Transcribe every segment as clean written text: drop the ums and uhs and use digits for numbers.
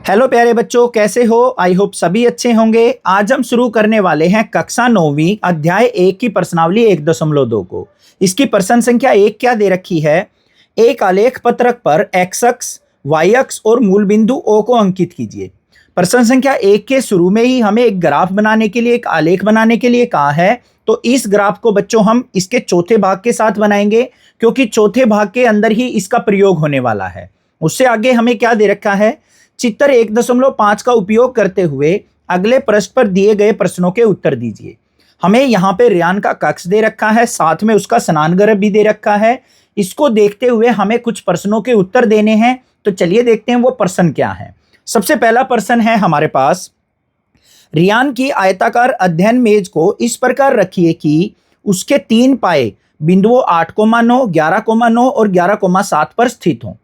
Hello प्यारे बच्चों, कैसे हो? आई होप सभी अच्छे होंगे। आज हम शुरू करने वाले हैं कक्षा 9वीं अध्याय 1 की प्रश्नावली 1.2 को। इसकी प्रश्न संख्या 1 क्या दे रखी है? एक आलेख पत्रक पर एक्स अक्ष, वाई अक्ष और मूल बिंदु ओ को अंकित कीजिए। प्रश्न संख्या 1 के शुरू में ही हमें एक ग्राफ बनाने के लिए, एक आलेख बनाने के लिए कहा है। तो इस ग्राफ को बच्चों हम इसके चौथे भाग के साथ बनाएंगे, क्योंकि चौथे भाग के अंदर ही इसका प्रयोग होने वाला है। उससे आगे हमें क्या दे रखा है? चित्र 1.5 का उपयोग करते हुए अगले पृष्ठ पर दिए गए प्रश्नों के उत्तर दीजिए। हमें यहाँ पे रेयान का कक्ष दे रखा है, साथ में उसका स्नानगृह भी दे रखा है। इसको देखते हुए हमें कुछ प्रश्नों के उत्तर देने हैं। तो चलिए देखते हैं वो प्रश्न क्या है। सबसे पहला प्रश्न है हमारे पास, रेयान की आयताकार अध्ययन मेज को इस प्रकार रखिए कि उसके 3 पाए बिंदुओं 8,9, 11,9 और 11,7 पर स्थित हों।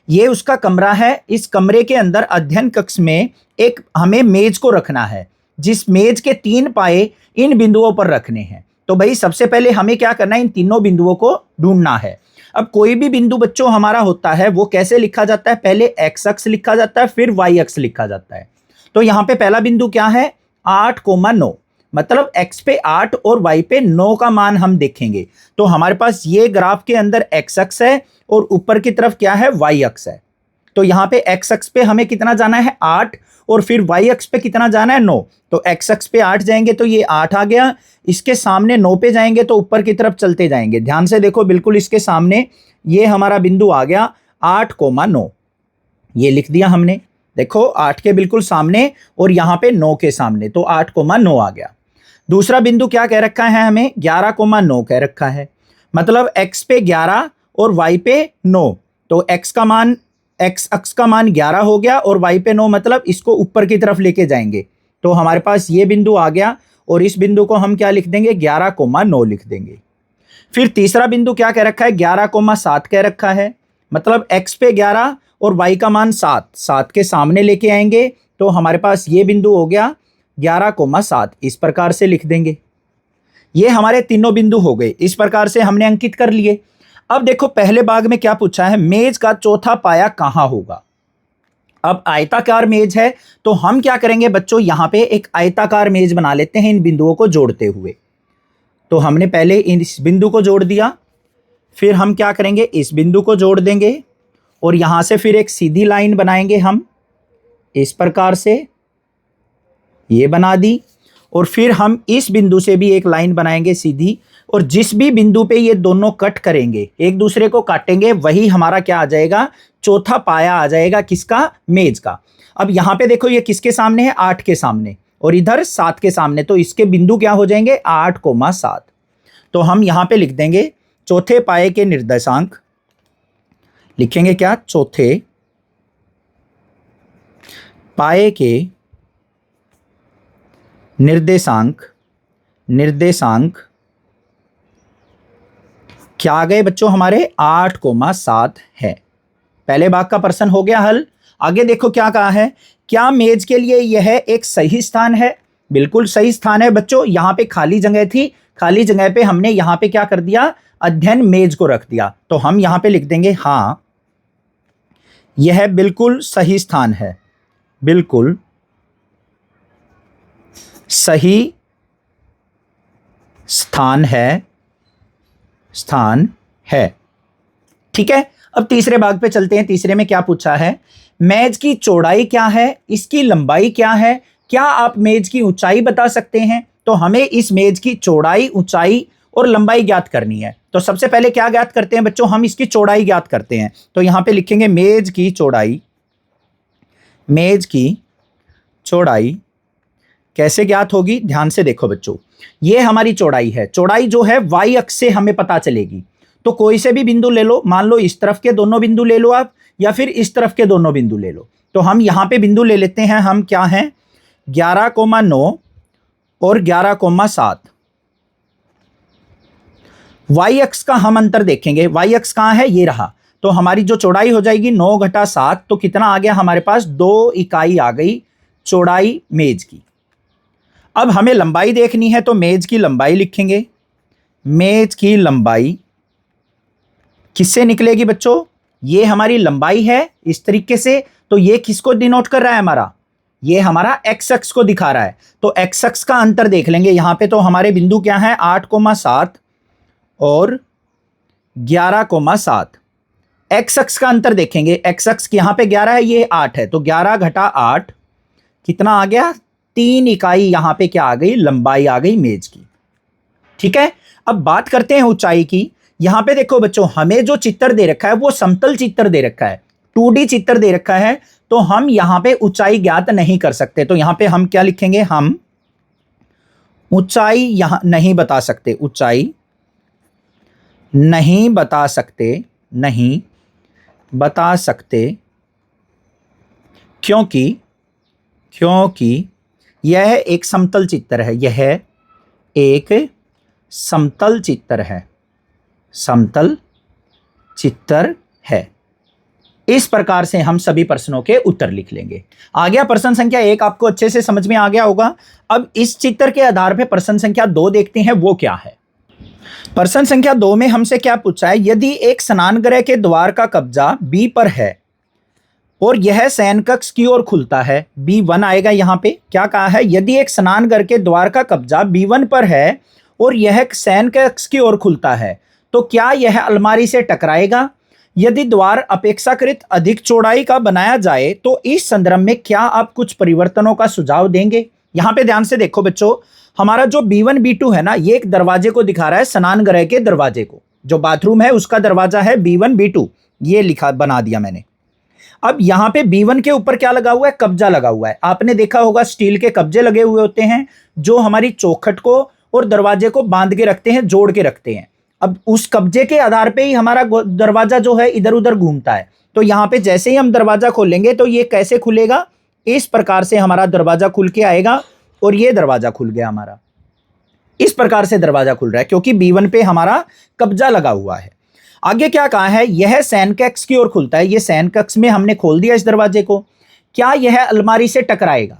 ये उसका कमरा है। इस कमरे के अंदर अध्ययन कक्ष में एक हमें मेज को रखना है, जिस मेज के 3 पाए इन बिंदुओं पर रखने हैं। तो भाई सबसे पहले हमें क्या करना है? इन तीनों बिंदुओं को ढूंढना है। अब कोई भी बिंदु बच्चों हमारा होता है वो कैसे लिखा जाता है? पहले एक्स अक्ष लिखा जाता है, फिर वाई अक्ष लिखा जाता है। तो यहाँ पे पहला बिंदु क्या है? 8,9, मतलब x पे 8 और y पे 9 का मान हम देखेंगे। तो हमारे पास ये ग्राफ के अंदर x अक्ष है और ऊपर की तरफ क्या है? y अक्ष है। तो यहाँ पे x अक्ष पे हमें कितना जाना है? 8, और फिर y अक्ष पे कितना जाना है? 9। तो x अक्ष पे 8 जाएंगे तो ये 8 आ गया। इसके सामने 9 पे जाएंगे तो ऊपर की तरफ चलते जाएंगे। ध्यान से देखो, बिल्कुल इसके सामने ये हमारा बिंदु आ गया 8,9। ये लिख दिया हमने। देखो 8 के बिल्कुल सामने और यहाँ पे 9 के सामने, तो 8,9 आ गया। दूसरा बिंदु क्या कह रखा है हमें? 11,9 कह रखा है। मतलब x पे 11 और y पे 9। तो x अक्ष का मान 11 हो गया और y पे 9, मतलब इसको ऊपर की तरफ लेके जाएंगे। तो हमारे पास ये बिंदु आ गया और इस बिंदु को हम क्या लिख देंगे? 11,9 लिख देंगे। फिर तीसरा बिंदु क्या कह रखा है? 11,7 कह रखा है। मतलब x पे 11 और y का मान 7 के सामने लेके आएंगे। तो हमारे पास ये बिंदु हो गया 11,7। इस प्रकार से लिख देंगे। ये हमारे तीनों बिंदु हो गए। इस प्रकार से हमने अंकित कर लिए। अब देखो पहले भाग में क्या पूछा है? मेज का चौथा पाया कहां होगा? अब आयताकार मेज है तो हम क्या करेंगे बच्चों? यहां पे एक आयताकार मेज बना लेते हैं इन बिंदुओं को जोड़ते हुए। तो हमने पहले इस बिंदु को जोड़ दिया, फिर हम क्या करेंगे? इस बिंदु को जोड़ देंगे और यहां से फिर एक सीधी लाइन बनाएंगे हम इस प्रकार से। ये बना दी। और फिर हम इस बिंदु से भी एक लाइन बनाएंगे सीधी, और जिस भी बिंदु पे ये दोनों कट करेंगे, एक दूसरे को काटेंगे, वही हमारा क्या आ जाएगा? चौथा पाया आ जाएगा। किसका? मेज का। अब यहां पे देखो ये किसके सामने है? 8 के सामने, और इधर 7 के सामने। तो इसके बिंदु क्या हो जाएंगे? 8,7। तो हम यहां पे लिख देंगे चौथे पाए के निर्देशांक। लिखेंगे क्या? चौथे पाए के निर्देशांक क्या आ गए बच्चों? हमारे 8,7 है। पहले भाग का प्रश्न हो गया हल। आगे देखो क्या कहा है? क्या मेज के लिए यह एक सही स्थान है? बिल्कुल सही स्थान है बच्चों। यहां पे खाली जगह थी, खाली जगह पे हमने यहां पे क्या कर दिया? अध्ययन मेज को रख दिया। तो हम यहां पे लिख देंगे हाँ, यह बिल्कुल सही स्थान है। बिल्कुल सही स्थान है। ठीक है। अब तीसरे भाग पे चलते हैं। तीसरे में क्या पूछा है? मेज की चौड़ाई क्या है? इसकी लंबाई क्या है? क्या आप मेज की ऊंचाई बता सकते हैं? तो हमें इस मेज की चौड़ाई, ऊंचाई और लंबाई ज्ञात करनी है। तो सबसे पहले क्या ज्ञात करते हैं बच्चों? हम इसकी चौड़ाई ज्ञात करते हैं। तो यहां पे लिखेंगे मेज की चौड़ाई कैसे ज्ञात होगी? ध्यान से देखो बच्चों, ये हमारी चौड़ाई है। चौड़ाई जो है y अक्ष से हमें पता चलेगी। तो कोई से भी बिंदु ले लो, मान लो इस तरफ के दोनों बिंदु ले लो आप, या फिर इस तरफ के दोनों बिंदु ले लो। तो हम यहां पे बिंदु ले लेते हैं। हम क्या हैं? 11,9 और 11,7। y अक्ष का हम अंतर देखेंगे। y अक्ष कहां है? ये रहा। तो हमारी जो चौड़ाई हो जाएगी 9 घटा 7, तो कितना आ गया हमारे पास? 2 इकाई आ गई चौड़ाई मेज की। अब हमें लंबाई देखनी है, तो मेज की लंबाई लिखेंगे। मेज की लंबाई किससे निकलेगी बच्चों? ये हमारी लंबाई है इस तरीके से। तो ये किसको डिनोट कर रहा है हमारा, ये हमारा एक्स अक्ष को दिखा रहा है। तो एक्स अक्ष का अंतर देख लेंगे यहां पे। तो हमारे बिंदु क्या है, 8,7 और 11,7। एक्स अक्ष का अंतर देखेंगे, एक्स अक्ष यहां पे 11 है, ये 8 है, तो 11 घटा 8 कितना आ गया, 3 इकाई यहां पे क्या आ गई, लंबाई आ गई मेज की। ठीक है, अब बात करते हैं ऊंचाई की। यहां पे देखो बच्चों, हमें जो चित्र दे रखा है वो समतल चित्र दे रखा है, 2D चित्र दे रखा है, तो हम यहां पे ऊंचाई ज्ञात नहीं कर सकते। तो यहां पे हम क्या लिखेंगे, हम ऊंचाई यहां नहीं बता सकते, ऊंचाई नहीं बता सकते, नहीं बता सकते, क्योंकि यह एक समतल चित्र है, यह एक समतल चित्र है, समतल चित्र है। इस प्रकार से हम सभी प्रश्नों के उत्तर लिख लेंगे। आ गया प्रश्न संख्या 1, आपको अच्छे से समझ में आ गया होगा। अब इस चित्र के आधार पर प्रश्न संख्या 2 देखते हैं, वो क्या है। प्रश्न संख्या 2 में हमसे क्या पूछा है, यदि एक स्नानगृह के द्वार का कब्जा B पर है और यह शयन कक्ष की ओर खुलता है, B1 आएगा यहां पे। क्या कहा है, यदि एक स्नानगृह के द्वार का कब्जा B1 पर है और यह शयन कक्ष की ओर खुलता है, तो क्या यह अलमारी से टकराएगा। यदि द्वार अपेक्षाकृत अधिक चौड़ाई का बनाया जाए तो इस संदर्भ में क्या आप कुछ परिवर्तनों का सुझाव देंगे। यहां पे ध्यान से देखो बच्चों, हमारा जो B1 B2 है ना, ये एक दरवाजे को दिखा रहा है, स्नानगृह के दरवाजे को, जो बाथरूम है उसका दरवाजा है B1 B2, ये लिखा बना दिया मैंने। अब यहां पे B1 के ऊपर क्या लगा हुआ है, कब्जा लगा हुआ है। आपने देखा होगा स्टील के कब्जे लगे हुए होते हैं जो हमारी चौखट को और दरवाजे को बांध के रखते हैं, जोड़ के रखते हैं। अब उस कब्जे के आधार पे ही हमारा दरवाजा जो है इधर उधर घूमता है। तो यहां पे जैसे ही हम दरवाजा खोलेंगे तो ये कैसे खुलेगा, इस प्रकार से हमारा दरवाजा खुल के आएगा और ये दरवाजा खुल गया हमारा। इस प्रकार से दरवाजा खुल रहा है क्योंकि B1 पे हमारा कब्जा लगा हुआ है। आगे क्या कहा है, यह शयन कक्ष की ओर खुलता है, ये शयन कक्ष में हमने खोल दिया इस दरवाजे को। क्या यह अलमारी से टकराएगा।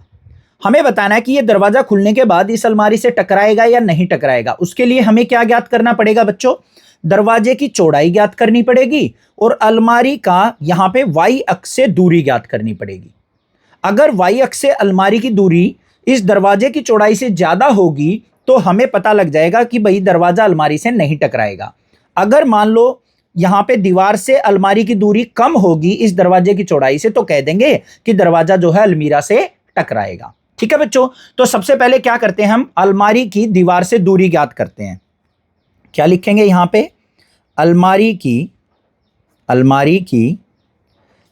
हमें बताना है कि यह दरवाजा खुलने के बाद इस अलमारी से टकराएगा या नहीं टकराएगा। उसके लिए हमें क्या ज्ञात करना पड़ेगा बच्चों, दरवाजे की चौड़ाई ज्ञात करनी पड़ेगी और अलमारी का यहां पे Y अक्ष से दूरी ज्ञात करनी पड़ेगी। अगर Y अक्ष से अलमारी की दूरी इस दरवाजे की चौड़ाई से ज्यादा होगी तो हमें पता लग जाएगा कि भाई दरवाजा अलमारी से नहीं टकराएगा। अगर मान लो यहां पे दीवार से अलमारी की दूरी कम होगी इस दरवाजे की चौड़ाई से, तो कह देंगे कि दरवाजा जो है अलमीरा से टकराएगा। ठीक है बच्चों, तो सबसे पहले क्या करते हैं, हम अलमारी की दीवार से दूरी ज्ञात करते हैं। क्या लिखेंगे यहां पे, अलमारी की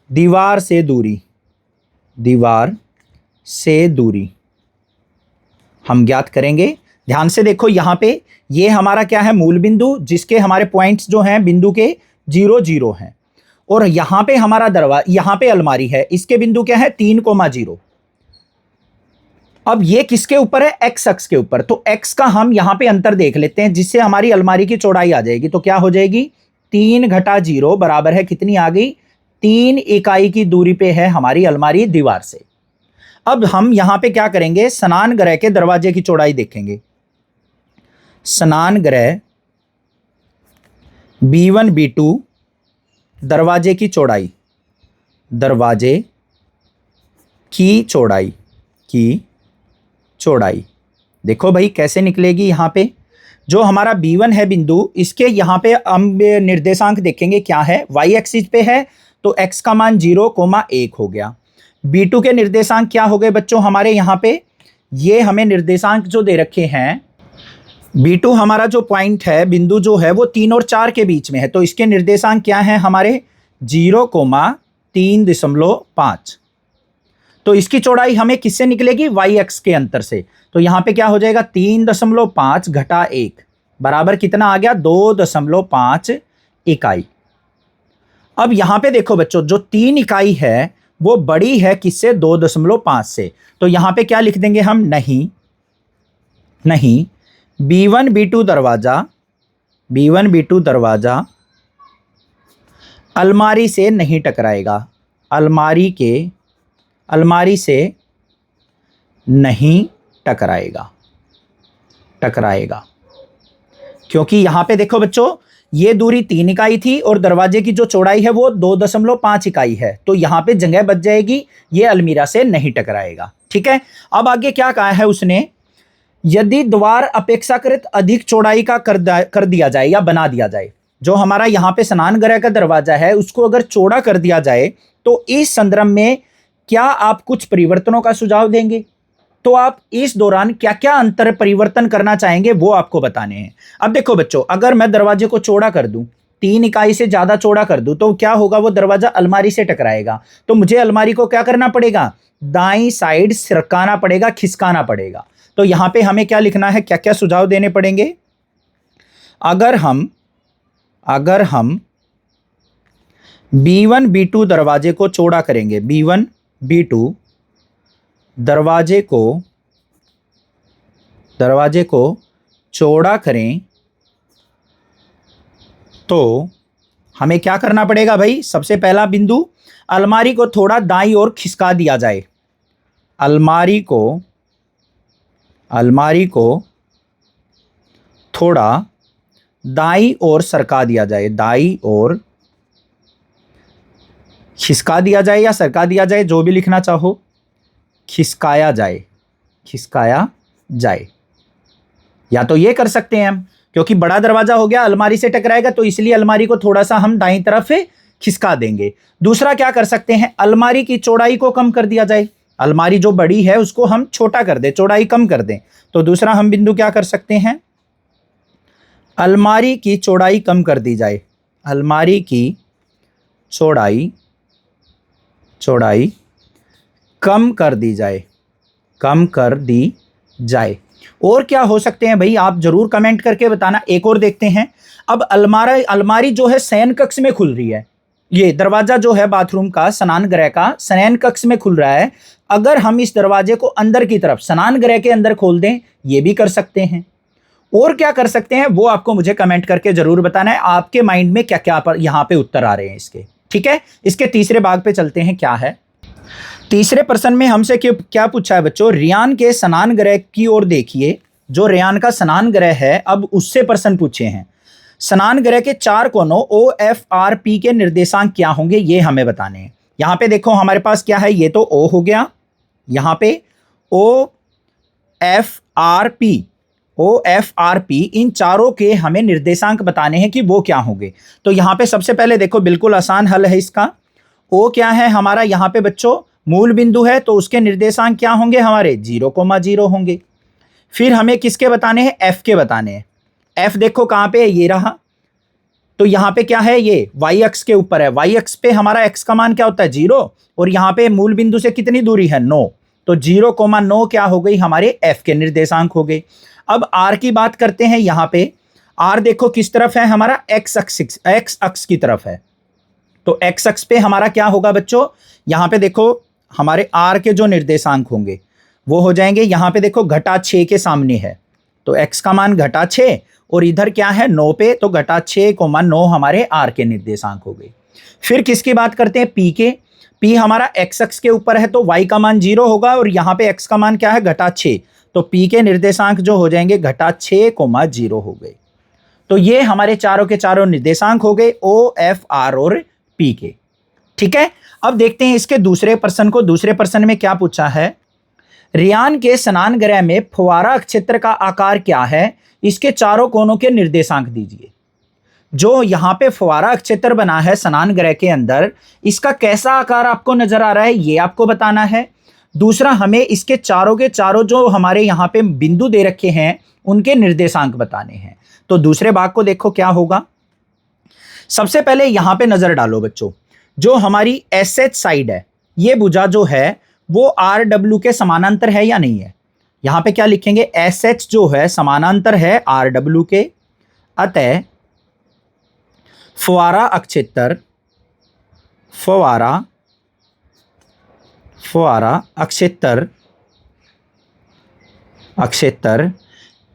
दीवार से दूरी हम ज्ञात करेंगे। ध्यान से देखो यहां पे ये हमारा क्या है, मूल बिंदु, जिसके हमारे पॉइंट्स जो हैं बिंदु के 0 0 हैं, और यहां पे हमारा यहां पे अलमारी है, इसके बिंदु क्या है 3,0। अब ये किसके ऊपर है, एक्स अक्ष के ऊपर। तो एक्स का हम यहां पे अंतर देख लेते हैं, जिससे हमारी अलमारी की चौड़ाई आ जाएगी। तो क्या हो जाएगी, 3 घटा 0 बराबर है कितनी आ गई, 3 इकाई की दूरी पे है हमारी अलमारी दीवार से। अब हम यहां पे क्या करेंगे, स्नानगृह के दरवाजे की चौड़ाई देखेंगे। स्नानगृह B1 B2 दरवाजे की चौड़ाई देखो भाई कैसे निकलेगी। यहां पे जो हमारा B1 है बिंदु, इसके यहां पे हम निर्देशांक देखेंगे क्या है, Y एक्सिस पे है तो x का मान 0,1 हो गया। B2 के निर्देशांक क्या हो गए बच्चों हमारे यहां पे, ये हमें निर्देशांक जो दे रखे हैं, B2 हमारा जो पॉइंट है, बिंदु जो है वो 3 और 4 के बीच में है, तो इसके निर्देशांक क्या है हमारे 0,3.5। तो इसकी चौड़ाई हमें किससे निकलेगी, Y अक्ष के अंतर से। तो यहां पे क्या हो जाएगा, 3.5 घटा 1 बराबर कितना आ गया, 2.5 इकाई। अब यहां पे देखो बच्चों, जो 3 इकाई है वो बड़ी है किससे, 2.5 से। तो यहां पे क्या लिख देंगे हम, नहीं B1 B2 दरवाजा अलमारी से नहीं टकराएगा, अलमारी से नहीं टकराएगा। क्योंकि यहां पे देखो बच्चों, ये दूरी 3 इकाई थी और दरवाजे की जो चौड़ाई है वो 2.5 इकाई है, तो यहां पे जगह बच जाएगी, ये अलमीरा से नहीं टकराएगा। ठीक है, अब आगे क्या कहा है उसने, यदि द्वार अपेक्षाकृत अधिक चौड़ाई का कर दिया जाए या बना दिया जाए, जो हमारा यहाँ पे स्नान गृह का दरवाजा है उसको अगर चौड़ा कर दिया जाए, तो इस संदर्भ में क्या आप कुछ परिवर्तनों का सुझाव देंगे? तो आप इस दौरान क्या क्या अंतर परिवर्तन करना चाहेंगे वो आपको बताने हैं। अब देखो बच्चों, अगर मैं दरवाजे को चौड़ा कर दूं, 3 इकाई से ज्यादा चौड़ा कर दूं, तो क्या होगा, वो दरवाजा अलमारी से टकराएगा। तो मुझे अलमारी को क्या करना पड़ेगा, दाईं साइड सरकाना पड़ेगा, खिसकाना पड़ेगा। तो यहां पे हमें क्या लिखना है, क्या क्या सुझाव देने पड़ेंगे? अगर हम B1 B2 दरवाजे को चौड़ा करेंगे, B1 B2 दरवाजे को चौड़ा करें, तो हमें क्या करना पड़ेगा भाई? सबसे पहला बिंदु, अलमारी को थोड़ा दाईं ओर खिसका दिया जाए। अलमारी को थोड़ा दाईं ओर सरका दिया जाए, दाईं ओर खिसका दिया जाए या सरका दिया जाए, जो भी लिखना चाहो। खिसकाया जाए, या तो ये कर सकते हैं हम, क्योंकि बड़ा दरवाजा हो गया, अलमारी से टकराएगा, तो इसलिए अलमारी को थोड़ा सा हम दाईं तरफ खिसका देंगे। दूसरा क्या कर सकते हैं, अलमारी की चौड़ाई को कम कर दिया जाए। अलमारी जो बड़ी है उसको हम छोटा कर दें, चौड़ाई कम कर दें। तो दूसरा हम बिंदु क्या कर सकते हैं, अलमारी की चौड़ाई कम कर दी जाए। अलमारी की चौड़ाई कम कर दी जाए। और क्या हो सकते हैं भाई, आप जरूर कमेंट करके बताना। एक और देखते हैं। अब अलमारी जो है शयन कक्ष में खुल रही है। ये दरवाजा जो है बाथरूम का, स्नान गृह का शयन कक्ष में खुल रहा है। अगर हम इस दरवाजे को अंदर की तरफ स्नान गृह के अंदर खोल दें, ये भी कर सकते हैं। और क्या कर सकते हैं वो आपको मुझे कमेंट करके जरूर बताना है। आपके माइंड में क्या क्या पर यहाँ पे उत्तर आ रहे हैं इसके। ठीक है, इसके तीसरे भाग पे चलते हैं। क्या है तीसरे प्रश्न में हमसे क्या पूछा है बच्चों, रियान के स्नान गृह की ओर देखिए। जो रियान का स्नान गृह है, अब उससे प्रश्न पूछे हैं। स्नान गृह के 4 कोनों OFRP के निर्देशांक क्या होंगे, ये हमें बताने हैं। यहां पे देखो हमारे पास क्या है, ये तो O हो गया, यहां पे OFRP इन चारों के हमें निर्देशांक बताने हैं कि वो क्या होंगे। तो यहां पे सबसे पहले देखो, बिल्कुल आसान हल है इसका। O क्या है हमारा, यहां पे बच्चों मूल बिंदु है, तो उसके निर्देशांक क्या होंगे हमारे, 0,0 होंगे। फिर हमें किसके बताने हैं, F के बताने हैं। F देखो कहां पे है, ये रहा। तो यहां पे क्या है, ये y अक्ष के ऊपर है। y अक्ष पे हमारा x का मान क्या होता है, 0, और यहां पे मूल बिंदु से कितनी दूरी है, 9। तो 0,9 क्या हो गई, हमारे F के निर्देशांक हो गए। अब R की बात करते हैं। यहां पे R देखो किस तरफ है, हमारा x अक्ष की तरफ है। तो x अक्ष पे हमारा क्या होगा बच्चों, यहां पे देखो हमारे R के जो निर्देशांक होंगे वो हो जाएंगे, यहां पे देखो -6 के सामने है, तो x का मान -6, और इधर क्या है 9 पे, तो -6,9 हमारे R के निर्देशांक हो गए। फिर किसकी बात करते हैं, P के। P हमारा x अक्ष के ऊपर है, तो y का मान 0 होगा, और यहाँ पे x का मान क्या है, -6, तो P के निर्देशांक जो हो जाएंगे -6,0 हो गए। तो ये हमारे चारों के चारों निर्देशांक हो गए, O, F, R और P के। ठीक है, अब देखते हैं इसके दूसरे प्रश्न को। दूसरे प्रश्न में क्या पूछा है, रियान के स्नान गृह में फुवारा क्षेत्र का आकार क्या है, इसके चारों कोनों के निर्देशांक दीजिए। जो यहाँ पे फुवारा क्षेत्र बना है स्नान गृह के अंदर, इसका कैसा आकार आपको नजर आ रहा है, ये आपको बताना है। दूसरा, हमें इसके चारों के चारों जो हमारे यहाँ पे बिंदु दे रखे हैं उनके निर्देशांक बताने हैं। तो दूसरे भाग को देखो क्या होगा। सबसे पहले यहाँ पे नजर डालो बच्चों, जो हमारी SH साइड है, ये भुजा जो है वो RW के समानांतर है या नहीं है। यहां पे क्या लिखेंगे, SH जो है समानांतर है RW के, अतः फुवारा अक्षेत्र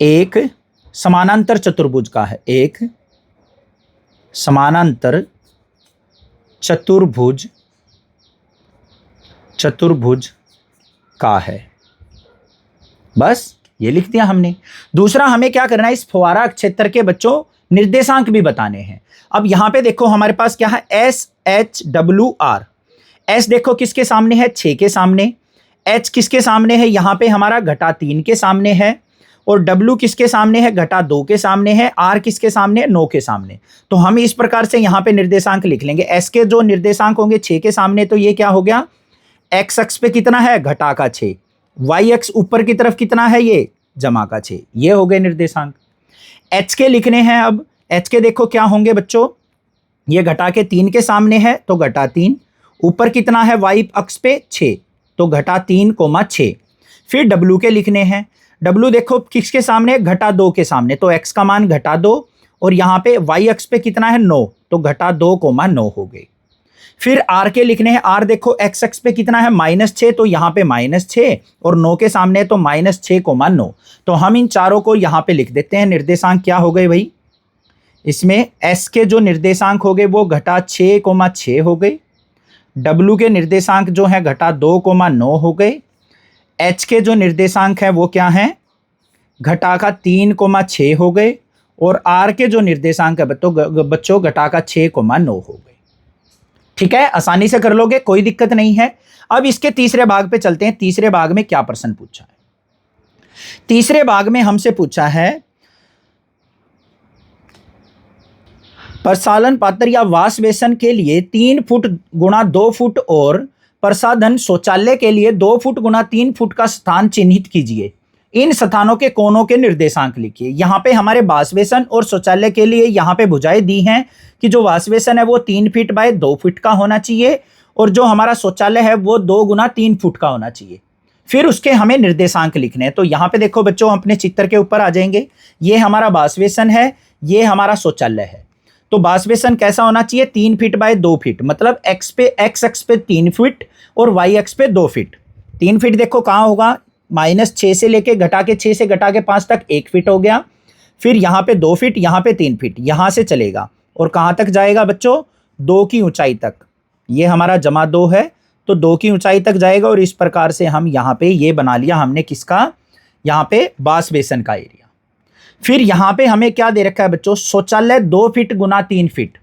एक समानांतर चतुर्भुज का है, एक समानांतर चतुर्भुज का है। बस ये लिख दिया हमने। दूसरा, हमें क्या करना है, इस फुवारा क्षेत्र के बच्चों निर्देशांक भी बताने हैं। अब यहां पे देखो हमारे पास क्या है, S H W R. S देखो किसके सामने है, 6 के सामने। एच किसके सामने है, यहां पे हमारा -3 के सामने है। और डब्ल्यू किसके सामने है, -2 के सामने है। आर किसके सामने है, 9 के सामने। तो हम इस प्रकार से यहां पे निर्देशांक लिख लेंगे। एस के जो निर्देशांक होंगे 6 के सामने, तो ये क्या हो गया, एक्स अक्ष पे कितना है, -6। वाई अक्ष ऊपर की तरफ कितना है, ये +6। ये हो गए निर्देशांक। एच के लिखने हैं। अब एच के देखो क्या होंगे बच्चों, ये -3 के सामने है तो -3। ऊपर कितना है वाई अक्ष पे, 6, तो -3, 6। फिर डब्ल्यू के लिखने हैं। डब्ल्यू देखो किसके सामने है, -2 के सामने, तो एक्स का मान -2 और यहाँ पे वाई अक्ष पे कितना है, 9, तो -2, 9 हो गई। फिर आर के लिखने हैं। आर देखो एक्स अक्ष पे कितना है, -6, तो यहाँ पे -6 और 9 के सामने तो -6, 9। तो हम इन चारों को यहाँ पे लिख देते हैं। निर्देशांक क्या हो गए भाई, इसमें एस के जो निर्देशांक हो गए वो -6, 6 हो गए। डब्ल्यू के निर्देशांक जो है -2, 9 हो गए। एच के जो निर्देशांक है वो क्या है, -3, 6 हो गए। और आर के जो निर्देशांक है बच्चों -6, 9 हो गए। ठीक है, आसानी से कर लोगे, कोई दिक्कत नहीं है। अब इसके तीसरे भाग पे चलते हैं। तीसरे भाग में क्या प्रश्न पूछा है, तीसरे भाग में हमसे पूछा है प्रसालन पात्र या वाश बेसन के लिए 3 फुट गुणा 2 फुट और प्रसाधन शौचालय के लिए 2 फुट गुणा 3 फुट का स्थान चिन्हित कीजिए। इन स्थानों के कोनों के निर्देशांक लिखिए। यहाँ पे हमारे वाश बेसन और शौचालय के लिए यहाँ पे भुजाएं दी हैं कि जो वाश बेसन है वो 3 फीट बाय 2 फीट का होना चाहिए और जो हमारा शौचालय है वो 2 गुना 3 फुट का होना चाहिए। फिर उसके हमें निर्देशांक लिखने हैं। तो यहाँ पे देखो बच्चों, अपने चित्र के ऊपर आ जाएंगे। ये हमारा वाश बेसन है, ये हमारा शौचालय है। तो वाश बेसन कैसा होना चाहिए, 3 फीट बाय 2 फीट, मतलब एक्स अक्ष पे 3 फीट और वाई अक्ष पे 2 फीट। 3 फीट देखो कहाँ होगा, -6 से लेके -6 से -5 तक 1 फीट हो गया। फिर यहाँ पे 2 फीट, यहाँ पे 3 फीट, यहाँ से चलेगा और कहाँ तक जाएगा बच्चों, 2 की ऊंचाई तक। ये हमारा +2 है तो 2 की ऊंचाई तक जाएगा। और इस प्रकार से हम यहाँ पे ये बना लिया हमने किसका, यहाँ पे वाश बेसन का एरिया। फिर यहाँ पे हमें क्या दे रखा है बच्चों, शौचालय 2 फीट गुना 3 फीट।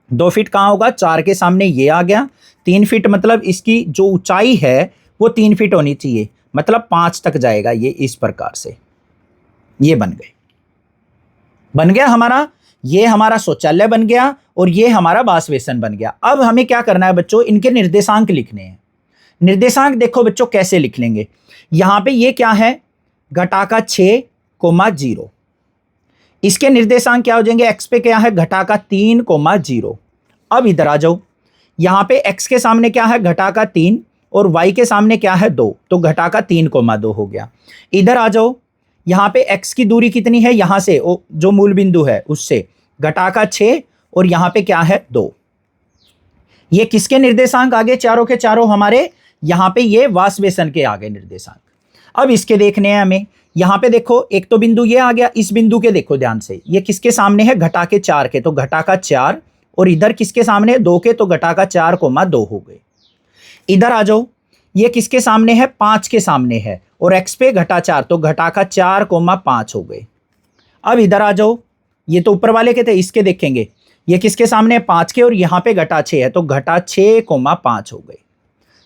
2 फीट कहाँ होगा, 4 के सामने ये आ गया। 3 फीट मतलब इसकी जो ऊंचाई है वो 3 फीट होनी चाहिए, मतलब 5 तक जाएगा। ये इस प्रकार से ये बन गया हमारा, ये हमारा शौचालय बन गया और ये हमारा वाश बेसन बन गया। अब हमें क्या करना है बच्चों, इनके निर्देशांक लिखने हैं। निर्देशांक देखो बच्चों कैसे लिख लेंगे, यहाँ पे ये क्या है, -6, 0। इसके निर्देशांक क्या हो जाएंगे, एक्स पे क्या है, -3, 0। अब इधर आ जाओ, यहाँ पे एक्स के सामने क्या है, -3 और वाई के सामने क्या है, 2, तो -3, 2 हो गया। इधर आ जाओ, यहाँ पे एक्स की दूरी कितनी है, यहाँ से जो मूल बिंदु है उससे -6 और यहाँ पे क्या है, 2। ये किसके निर्देशांक आगे, चारों के चारों हमारे यहाँ पे ये वाश बेसन के आगे निर्देशांक। अब इसके देखने हैं हमें। यहाँ पे देखो एक तो बिंदु ये आ गया, इस बिंदु के देखो ध्यान से, ये किसके सामने है, -4 के, तो -4 और इधर किसके सामने, 2 के, तो -4, 2 हो गए। इधर आ जाओ, ये किसके सामने है, 5 के सामने है और एक्स पे -4, तो -4, 5 हो गए। अब इधर आ जाओ, ये तो ऊपर वाले के थे, इसके देखेंगे, ये किसके सामने है, 5 के और यहाँ पे -6 है, तो -6, 5 हो गए।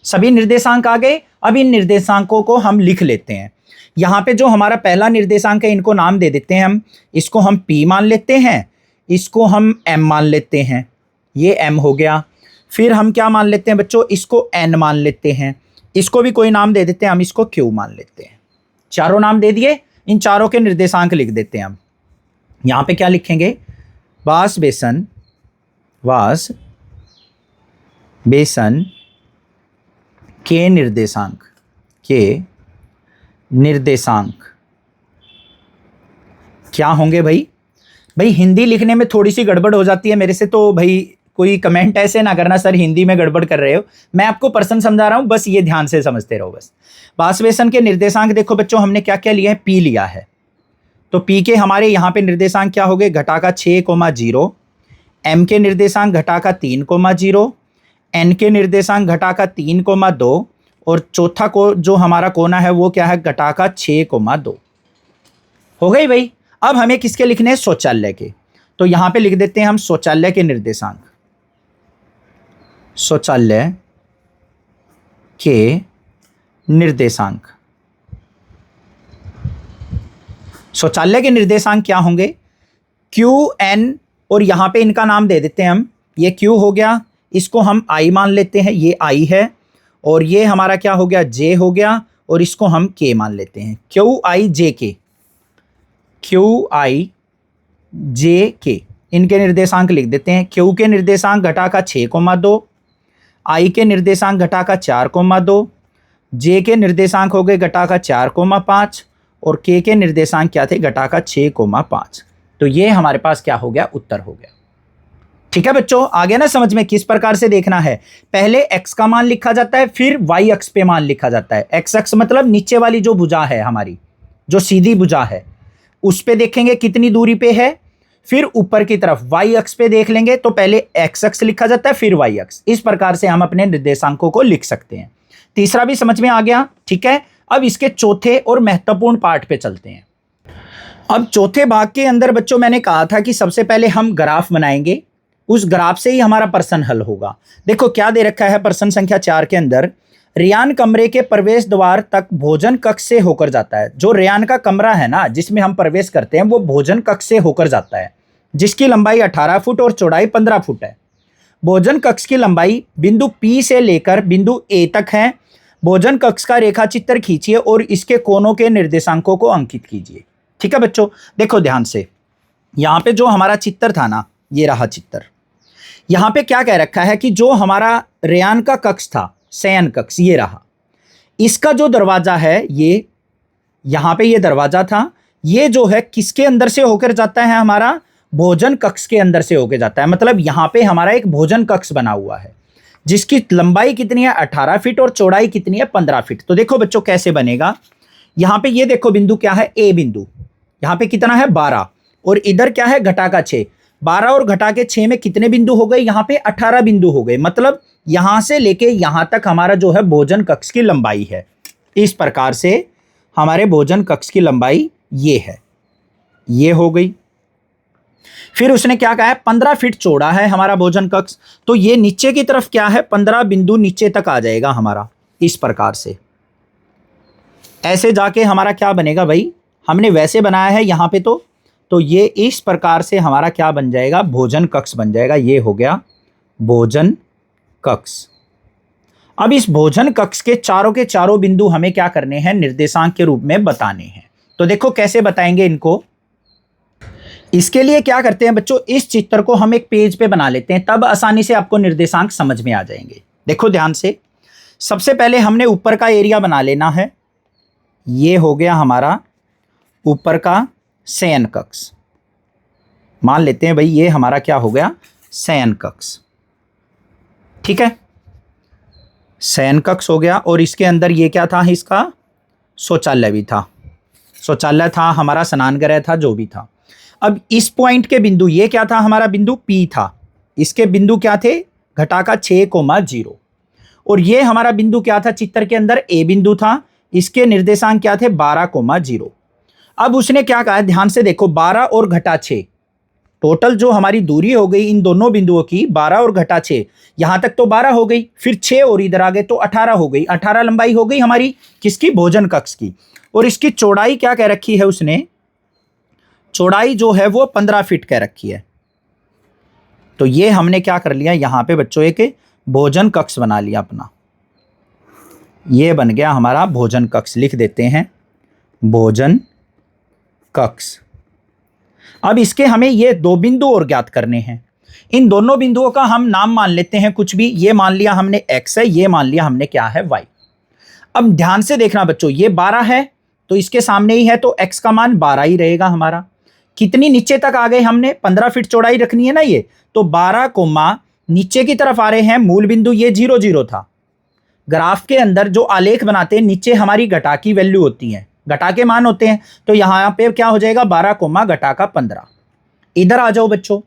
सभी निर्देशांक आ गए। अब इन निर्देशांकों को हम लिख लेते हैं। यहाँ पे जो हमारा पहला निर्देशांक है इनको नाम दे देते हैं हम। इसको हम P मान लेते हैं, इसको हम M मान लेते हैं, ये M हो गया। फिर हम क्या मान लेते हैं बच्चों, इसको N मान लेते हैं, इसको भी कोई नाम दे देते हैं, हम इसको Q मान लेते हैं। चारों नाम दे दिए, इन चारों के निर्देशांक लिख देते हैं हम। यहाँ पे क्या लिखेंगे, वाश बेसन के निर्देशांक क्या होंगे भाई। हिंदी लिखने में थोड़ी सी गड़बड़ हो जाती है मेरे से, तो भाई कोई कमेंट ऐसे ना करना सर हिंदी में गड़बड़ कर रहे हो, मैं आपको प्रश्न समझा रहा हूं, बस ये ध्यान से समझते रहो बस। वाश बेसन के निर्देशांक देखो बच्चों, हमने क्या क्या लिया है, P लिया है, तो P के हमारे यहाँ पे निर्देशांक क्या हो गए, -6, 0। M के निर्देशांक -3, 0। N के निर्देशांक -3, 2 और चौथा को जो हमारा कोना है वो क्या है, -6, 2 हो गई भाई। अब हमें किसके लिखने हैं, शौचालय के। तो यहां पे लिख देते हैं हम शौचालय के निर्देशांक, शौचालय के निर्देशांक। शौचालय के निर्देशांक क्या होंगे, QN, और यहां पे इनका नाम दे देते हैं हम, ये Q हो गया, इसको हम I मान लेते हैं, ये I है, और ये हमारा क्या हो गया, J हो गया, और इसको हम K मान लेते हैं, QIJK, QIJK इनके निर्देशांक लिख देते हैं। Q के निर्देशांक घटा का 6,2, I के निर्देशांक घटा का 4,2, J के निर्देशांक हो गए घटा का 4,5, और K के निर्देशांक क्या थे, घटा का 6,5। तो ये हमारे पास क्या हो गया, उत्तर हो गया। ठीक है बच्चों, आ गया ना समझ में किस प्रकार से देखना है। पहले x का मान लिखा जाता है, फिर y अक्ष पे मान लिखा जाता है। x अक्ष मतलब नीचे वाली जो भुजा है हमारी, जो सीधी भुजा है, उस पे देखेंगे कितनी दूरी पे है, फिर ऊपर की तरफ y अक्ष पे देख लेंगे तो पहले x अक्ष लिखा जाता है, फिर y अक्ष। इस प्रकार से हम अपने निर्देशांकों को लिख सकते हैं। तीसरा भी समझ में आ गया। ठीक है, अब इसके चौथे और महत्वपूर्ण पार्ट पे चलते हैं। अब चौथे भाग के अंदर बच्चों मैंने कहा था कि सबसे पहले हम ग्राफ बनाएंगे, उस ग्राफ से ही हमारा प्रश्न हल होगा। देखो क्या दे रखा है प्रश्न संख्या 4 के अंदर, रेयान कमरे के प्रवेश द्वार तक भोजन कक्ष से होकर जाता है। जो रेयान का कमरा है ना जिसमें हम प्रवेश करते हैं, वो भोजन कक्ष से होकर जाता है, जिसकी लंबाई 18 फुट और चौड़ाई 15 फुट है। भोजन कक्ष की लंबाई बिंदु P से लेकर बिंदु A तक है। भोजन कक्ष का रेखा चित्र खींचिए और इसके कोनों के निर्देशांकों को अंकित कीजिए। ठीक है बच्चों, देखो ध्यान से, यहाँ पे जो हमारा चित्र था ना, ये रहा चित्र। यहाँ पे क्या कह रखा है कि जो हमारा रेयान का कक्ष था, शयन कक्ष, ये रहा। इसका जो दरवाजा है, ये यहाँ पे ये दरवाजा था, ये जो है किसके अंदर से होकर जाता है, हमारा भोजन कक्ष के अंदर से होकर जाता है। मतलब यहाँ पे हमारा एक भोजन कक्ष बना हुआ है जिसकी लंबाई कितनी है, 18 फीट, और चौड़ाई कितनी है, 15 फीट। तो देखो बच्चों कैसे बनेगा, यहाँ पे ये देखो बिंदु क्या है, A बिंदु, यहाँ पे कितना है 12, और इधर क्या है घटा का 6। 12 और घटा के 6 में कितने बिंदु हो गए, यहाँ पे 18 बिंदु हो गए। मतलब यहां से लेके यहां तक हमारा जो है भोजन कक्ष की लंबाई है। इस प्रकार से हमारे भोजन कक्ष की लंबाई ये है, ये हो गई। फिर उसने क्या कहा है, 15 फीट चौड़ा है हमारा भोजन कक्ष, तो ये नीचे की तरफ क्या है, 15 बिंदु नीचे तक आ जाएगा हमारा। इस प्रकार से ऐसे जाके हमारा क्या बनेगा भाई, हमने वैसे बनाया है यहाँ पे, तो ये इस प्रकार से हमारा क्या बन जाएगा, भोजन कक्ष बन जाएगा। ये हो गया भोजन कक्ष। अब इस भोजन कक्ष के चारों के चारों बिंदु हमें क्या करने हैं, निर्देशांक के रूप में बताने हैं। तो देखो कैसे बताएंगे इनको। इसके लिए क्या करते हैं बच्चों, इस चित्र को हम एक पेज पे बना लेते हैं, तब आसानी से आपको निर्देशांक समझ में आ जाएंगे। देखो ध्यान से, सबसे पहले हमने ऊपर का एरिया बना लेना है। ये हो गया हमारा ऊपर का शयन कक्ष, मान लेते हैं भाई ये हमारा क्या हो गया, शयन कक्ष। ठीक है, शयन कक्ष हो गया, और इसके अंदर ये क्या था, इसका शौचालय भी था, शौचालय था हमारा, स्नानगृह था, जो भी था। अब इस पॉइंट के बिंदु, ये क्या था हमारा बिंदु P था, इसके बिंदु क्या थे, घटा का 6,0, और ये हमारा बिंदु क्या था चित्र के अंदर, A बिंदु था, इसके निर्देशांक क्या थे, 12,0। अब उसने क्या कहा, ध्यान से देखो, 12 और घटा 6, टोटल जो हमारी दूरी हो गई इन दोनों बिंदुओं की, 12 और घटा 6, यहां तक तो 12 हो गई, फिर 6 और इधर आ गए तो 18 हो गई। 18 लंबाई हो गई हमारी किसकी, भोजन कक्ष की। और इसकी चौड़ाई क्या कह रखी है उसने, चौड़ाई जो है वो 15 फीट कह रखी है। तो ये हमने क्या कर लिया, यहां पे बच्चों एक भोजन कक्ष बना लिया अपना, ये बन गया हमारा भोजन कक्ष। लिख देते हैं भोजन कक्ष। अब इसके हमें ये दो बिंदु और ज्ञात करने हैं। इन दोनों बिंदुओं का हम नाम मान लेते हैं कुछ भी। ये मान लिया हमने x है, ये मान लिया हमने क्या है, y। अब ध्यान से देखना बच्चों, ये 12 है तो इसके सामने ही है, तो x का मान 12 ही रहेगा हमारा। कितनी नीचे तक आ गए हमने, 15 फीट चौड़ाई रखनी है ना ये, तो 12 कोमा नीचे की तरफ आ रहे हैं, मूल बिंदु ये 0 0 था। ग्राफ के अंदर जो आलेख बनाते हैं, नीचे हमारी घटा की वैल्यू होती है, घटा के मान होते हैं, तो यहां पे क्या हो जाएगा, 12 कोमा घटा का 15। इधर आ जाओ बच्चों,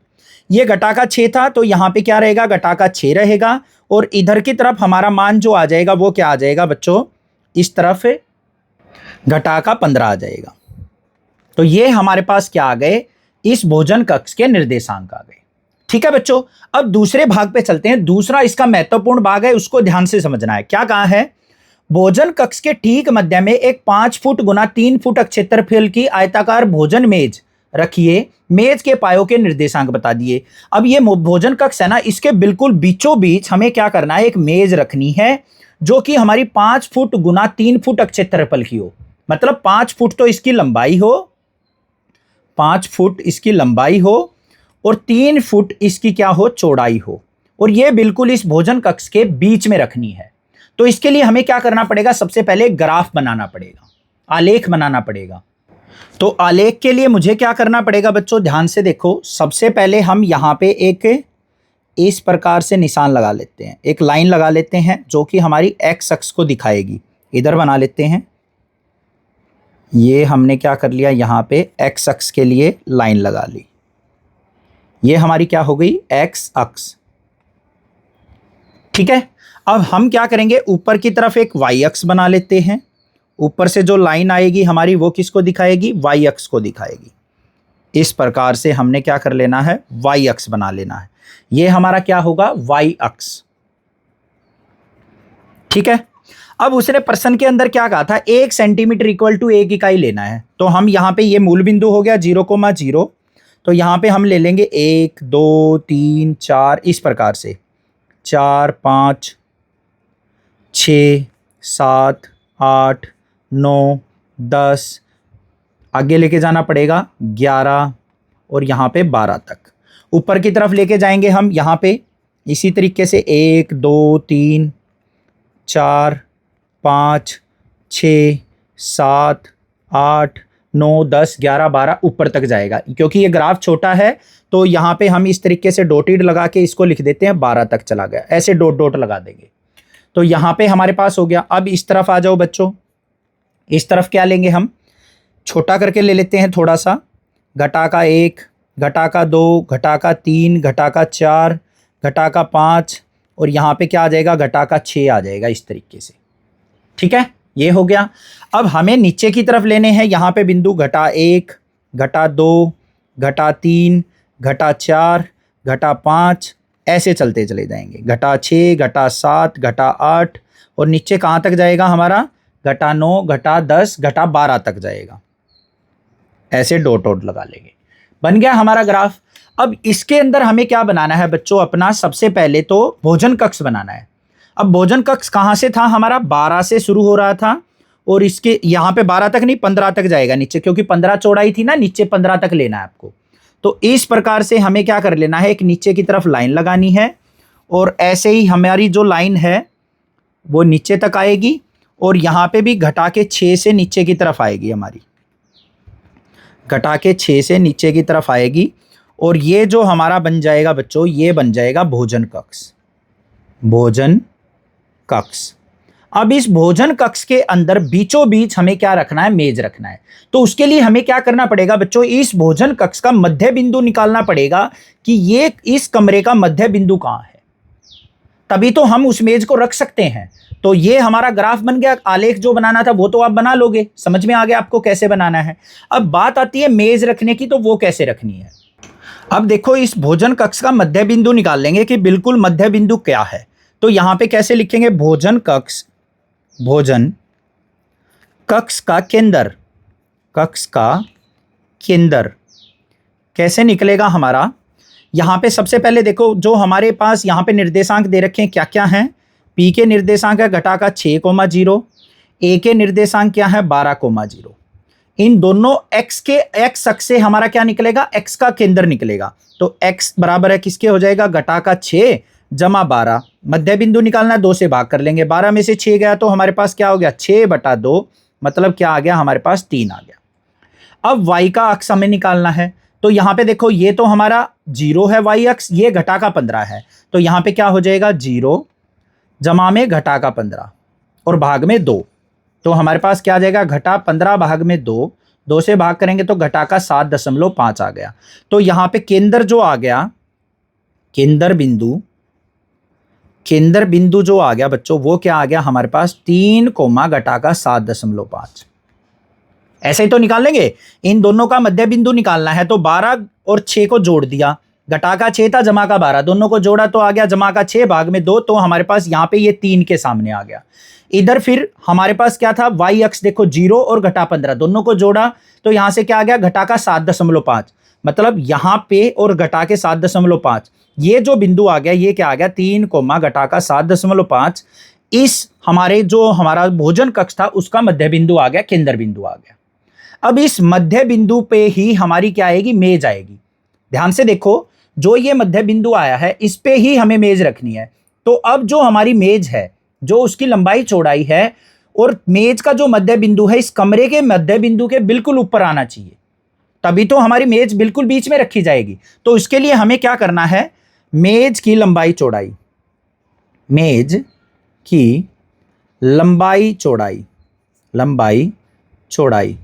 ये घटा का 6 था, तो यहां पे क्या रहेगा, घटा का 6 रहेगा, और इधर की तरफ हमारा मान जो आ जाएगा वो क्या आ जाएगा बच्चों, इस तरफ घटा का 15 आ जाएगा। तो ये हमारे पास क्या आ गए, इस भोजन कक्ष के निर्देशांक आ गए। ठीक है बच्चों, अब दूसरे भाग पे चलते हैं। दूसरा इसका महत्वपूर्ण भाग है, उसको ध्यान से समझना है। क्या कहा है? भोजन कक्ष के ठीक मध्य में एक 5 फुट गुना 3 फुट क्षेत्रफल की आयताकार भोजन मेज रखिए। मेज के पायों के निर्देशांक बता दिए। अब ये भोजन कक्ष है ना, इसके बिल्कुल बीचों बीच हमें क्या करना है? एक मेज रखनी है जो कि हमारी 5 फुट गुना 3 फुट क्षेत्रफल की हो। मतलब 5 फुट तो इसकी लंबाई हो, 5 फुट इसकी लंबाई हो और 3 फुट इसकी क्या हो? चौड़ाई हो। और ये बिल्कुल इस भोजन कक्ष के बीच में रखनी है। तो इसके लिए हमें क्या करना पड़ेगा? सबसे पहले ग्राफ बनाना पड़ेगा, आलेख बनाना पड़ेगा। तो आलेख के लिए मुझे क्या करना पड़ेगा बच्चों? ध्यान से देखो। सबसे पहले हम यहां पे एक इस प्रकार से निशान लगा लेते हैं, एक लाइन लगा लेते हैं जो कि हमारी एक्स अक्ष को दिखाएगी। इधर बना लेते हैं। ये हमने क्या कर लिया? यहां पे एक्स अक्ष के लिए लाइन लगा ली। ये हमारी क्या हो गई? एक्स अक्ष। ठीक है, अब हम क्या करेंगे? ऊपर की तरफ एक वाई अक्ष बना लेते हैं। ऊपर से जो लाइन आएगी हमारी वो किसको दिखाएगी? वाई अक्ष को दिखाएगी। इस प्रकार से हमने क्या कर लेना है? वाई अक्ष बना लेना है। ये हमारा क्या होगा? वाई अक्ष। ठीक है, अब उसने प्रश्न के अंदर क्या कहा था? 1 सेंटीमीटर इक्वल टू 1 इकाई लेना है। तो हम यहां पे ये मूल बिंदु हो गया 0,0। तो यहां पे हम ले लेंगे 1 2 3 4 इस प्रकार से 4 5 6 7 8 9 10 आगे लेके जाना पड़ेगा 11 और यहाँ पे 12 तक। ऊपर की तरफ लेके जाएंगे हम यहाँ पे इसी तरीके से 1 2 3 4 5 6 7 8 9 10 11 12 ऊपर तक जाएगा। क्योंकि ये ग्राफ छोटा है तो यहाँ पे हम इस तरीके से डॉटेड लगा के इसको लिख देते हैं 12 तक चला गया। ऐसे डॉट डॉट लगा देंगे। तो यहाँ पे हमारे पास हो गया। अब इस तरफ आ जाओ बच्चों। इस तरफ क्या लेंगे? हम छोटा करके ले लेते हैं थोड़ा सा। घटा का 1, घटा का 2, घटा का 3, घटा का 4, घटा का 5 और यहाँ पे क्या आ जाएगा? घटा का 6 आ जाएगा इस तरीके से। ठीक है, ये हो गया। अब हमें नीचे की तरफ लेने हैं। यहाँ पे बिंदु घटा 1, घटा 2, घटा 3, घटा 4, घटा 5 ऐसे चलते चले जाएंगे। घटा 6, घटा 7, घटा 8 और नीचे कहाँ तक जाएगा हमारा? घटा 9, घटा 10, घटा 12 तक जाएगा। ऐसे डॉट डॉट लगा लेंगे। बन गया हमारा ग्राफ। अब इसके अंदर हमें क्या बनाना है बच्चों? अपना सबसे पहले तो भोजन कक्ष बनाना है। अब भोजन कक्ष कहाँ से था हमारा? 12 से शुरू हो रहा था और इसके यहाँ पे 12 तक नहीं 15 तक जाएगा नीचे, क्योंकि 15 चौड़ाई थी ना, नीचे 15 तक लेना है आपको। तो इस प्रकार से हमें क्या कर लेना है? एक नीचे की तरफ लाइन लगानी है और ऐसे ही हमारी जो लाइन है वो नीचे तक आएगी और यहाँ पे भी घटा के 6 से नीचे की तरफ आएगी हमारी। घटा के 6 से नीचे की तरफ आएगी और ये जो हमारा बन जाएगा बच्चों, ये बन जाएगा भोजन कक्ष। भोजन कक्ष। अब इस भोजन कक्ष के अंदर बीचों बीच हमें क्या रखना है? मेज रखना है। तो उसके लिए हमें क्या करना पड़ेगा बच्चों? इस भोजन कक्ष का मध्य बिंदु निकालना पड़ेगा कि ये इस कमरे का मध्य बिंदु कहाँ है, तभी तो हम उस मेज को रख सकते हैं। तो ये हमारा ग्राफ बन गया। आलेख जो बनाना था वो तो आप बना लोगे, समझ में आ गया आपको कैसे बनाना है। अब बात आती है मेज रखने की, तो वो कैसे रखनी है। अब देखो, इस भोजन कक्ष का मध्य बिंदु निकाल लेंगे कि बिल्कुल मध्य बिंदु क्या है। तो यहां पे कैसे लिखेंगे? भोजन कक्ष, भोजन कक्ष का केंद्र, कक्ष का केंद्र कैसे निकलेगा हमारा? यहां पे सबसे पहले देखो, जो हमारे पास यहां पे निर्देशांक दे रखे हैं क्या क्या हैं? P के निर्देशांक है घटा का 6,0, A के निर्देशांक क्या है? 12,0। इन दोनों x के x अक्ष से हमारा क्या निकलेगा? x का केंद्र निकलेगा। तो x बराबर है किसके हो जाएगा? घटा का 6 जमा 12। मध्य बिंदु निकालना है, 2 से भाग कर लेंगे। 12 में से 6 गया तो हमारे पास क्या हो गया? 6/2, मतलब क्या आ गया हमारे पास? 3 आ गया। अब y का अक्ष हमें निकालना है। तो यहाँ पे देखो, ये तो हमारा 0 है y अक्ष, ये घटा का 15 है। तो यहाँ पे क्या हो जाएगा? 0 जमा में घटा का 15 और भाग में 2। तो हमारे पास क्या आ जाएगा? घटा 15 भाग में 2, 2 से भाग करेंगे तो घटा का 7.5 आ गया। तो यहाँ पे केंद्र जो आ गया, केंद्र बिंदु जो आ गया बच्चों, वो क्या आ गया हमारे पास? 3, घटा का 7.5। ऐसे ही तो निकाल लेंगे। इन दोनों का मध्य बिंदु निकालना है तो 12 और 6 को जोड़ दिया, घटा का 6 था जमा का 12, दोनों को जोड़ा तो आ गया जमा का 6 भाग में 2, तो हमारे पास यहाँ पे ये 3 के सामने आ गया। इधर फिर हमारे पास क्या था, y अक्ष देखो 0 और घटा 15, दोनों को जोड़ा तो यहां से क्या आ गया, घटा का 7.5, मतलब यहां पे और घटा के 7.5, ये जो बिंदु आ गया ये क्या आ गया, 3 कोमा घटा का 7.5, इस हमारे जो हमारा भोजन कक्ष था उसका मध्य बिंदु आ गया, केंद्र बिंदु आ गया। अब इस मध्य बिंदु पे ही हमारी क्या आएगी, मेज आएगी। ध्यान से देखो, जो ये मध्य बिंदु आया है इस पे ही हमें मेज रखनी है। तो अब जो हमारी मेज है, जो उसकी लंबाई चौड़ाई है और मेज का जो मध्य बिंदु है, इस कमरे के मध्य बिंदु के बिल्कुल ऊपर आना चाहिए, तभी तो हमारी मेज बिल्कुल बीच में रखी जाएगी। तो इसके लिए हमें क्या करना है, मेज की लंबाई चौड़ाई, मेज की लंबाई चौड़ाई, लंबाई चौड़ाई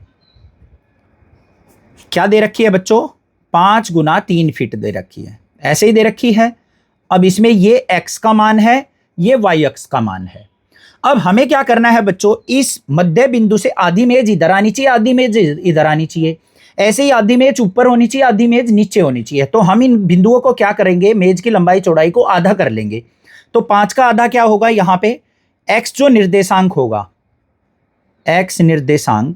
क्या दे रखी है बच्चों, 5 गुना 3 फीट दे रखी है, ऐसे ही दे रखी है। अब इसमें ये x का मान है, ये y अक्ष का मान है। अब हमें क्या करना है बच्चों, इस मध्य बिंदु से आधी मेज इधर आनी चाहिए, आधी मेज इधर आनी चाहिए, ऐसे ही आधी मेज ऊपर होनी चाहिए, आधी मेज नीचे होनी चाहिए। तो हम इन बिंदुओं को क्या करेंगे, मेज की लंबाई चौड़ाई को आधा कर लेंगे। तो 5 का आधा क्या होगा, यहां पे x जो निर्देशांक होगा, x निर्देशांक,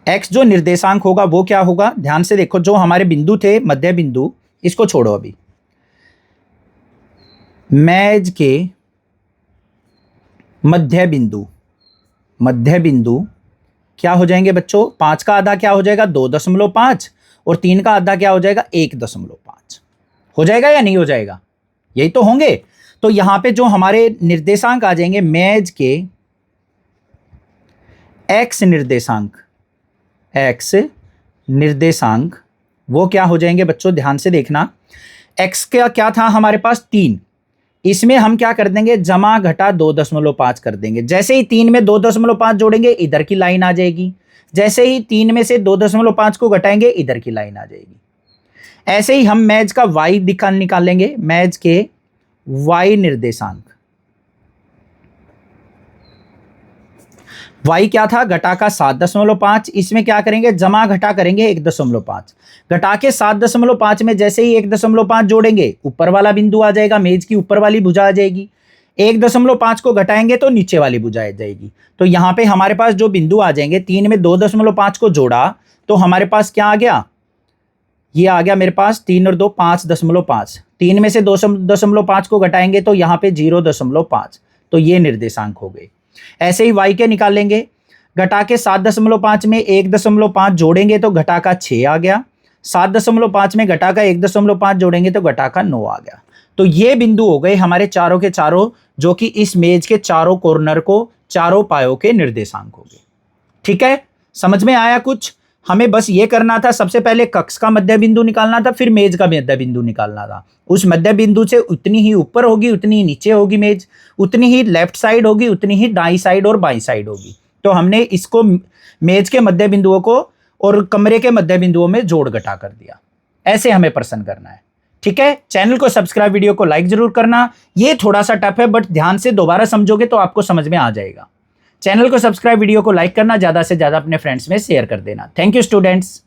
x जो निर्देशांक होगा वो क्या होगा, ध्यान से देखो, जो हमारे बिंदु थे मध्य बिंदु, इसको छोड़ो अभी, मेज के मध्य बिंदु, मध्य बिंदु क्या हो जाएंगे बच्चों, 5 का आधा क्या हो जाएगा, 2.5 और 3 का आधा क्या हो जाएगा, 1.5 हो जाएगा या नहीं हो जाएगा, यही तो होंगे। तो यहां पे जो हमारे निर्देशांक आ जाएंगे, मेज के x निर्देशांक, x निर्देशांक वो क्या हो जाएंगे बच्चों, ध्यान से देखना, x का क्या था हमारे पास 3, इसमें हम क्या कर देंगे, जमा घटा 2.5 कर देंगे। जैसे ही 3 में 2.5 जोड़ेंगे इधर की लाइन आ जाएगी, जैसे ही 3 में से 2.5 को घटाएंगे इधर की लाइन आ जाएगी। ऐसे ही हम मेज का y निकाल लेंगे, मेज के y निर्देशांक, y क्या था, घटा का 7.5, इसमें क्या करेंगे, जमा घटा करेंगे 1.5, घटा के 7.5 में जैसे ही 1.5 जोड़ेंगे ऊपर वाला बिंदु आ जाएगा, मेज की ऊपर वाली भुजा आ जाएगी, 1.5 को घटाएंगे तो नीचे वाली भुजा आ जाएगी। तो यहां पे हमारे पास जो बिंदु आ जाएंगे, 3 में 2.5 को जोड़ा तो हमारे पास क्या आ गया, ये आ गया मेरे पास 3 और 2 5.5, 3 में से 2.5 को घटाएंगे तो यहाँ पे 0.5, तो ये निर्देशांक हो गए। ऐसे ही y के निकाल लेंगे, घटा के 7.5 में 1.5 जोड़ेंगे तो घटा का 6 आ गया, 7.5 में घटा का 1.5 जोड़ेंगे तो घटा का 9 आ गया। तो ये बिंदु हो गए हमारे चारों के चारों, जो कि इस मेज के चारों कॉर्नर को, चारों पायों के निर्देशांक हो गए। ठीक है, समझ में आया कुछ? हमें बस ये करना था, सबसे पहले कक्ष का मध्य बिंदु निकालना था, फिर मेज का मध्य बिंदु निकालना था। उस मध्य बिंदु से उतनी ही ऊपर होगी, उतनी ही नीचे होगी मेज, उतनी ही लेफ्ट साइड होगी, उतनी ही दाई साइड और बाई साइड होगी। तो हमने इसको मेज के मध्य बिंदुओं को और कमरे के मध्य बिंदुओं में जोड़ घटा कर दिया। ऐसे हमें प्रश्न करना है। ठीक है, चैनल को सब्सक्राइब, वीडियो को लाइक जरूर करना। ये थोड़ा सा टफ है बट ध्यान से दोबारा समझोगे तो आपको समझ में आ जाएगा। चैनल को सब्सक्राइब, वीडियो को लाइक करना, ज्यादा से ज्यादा अपने फ्रेंड्स में शेयर कर देना। Thank you students.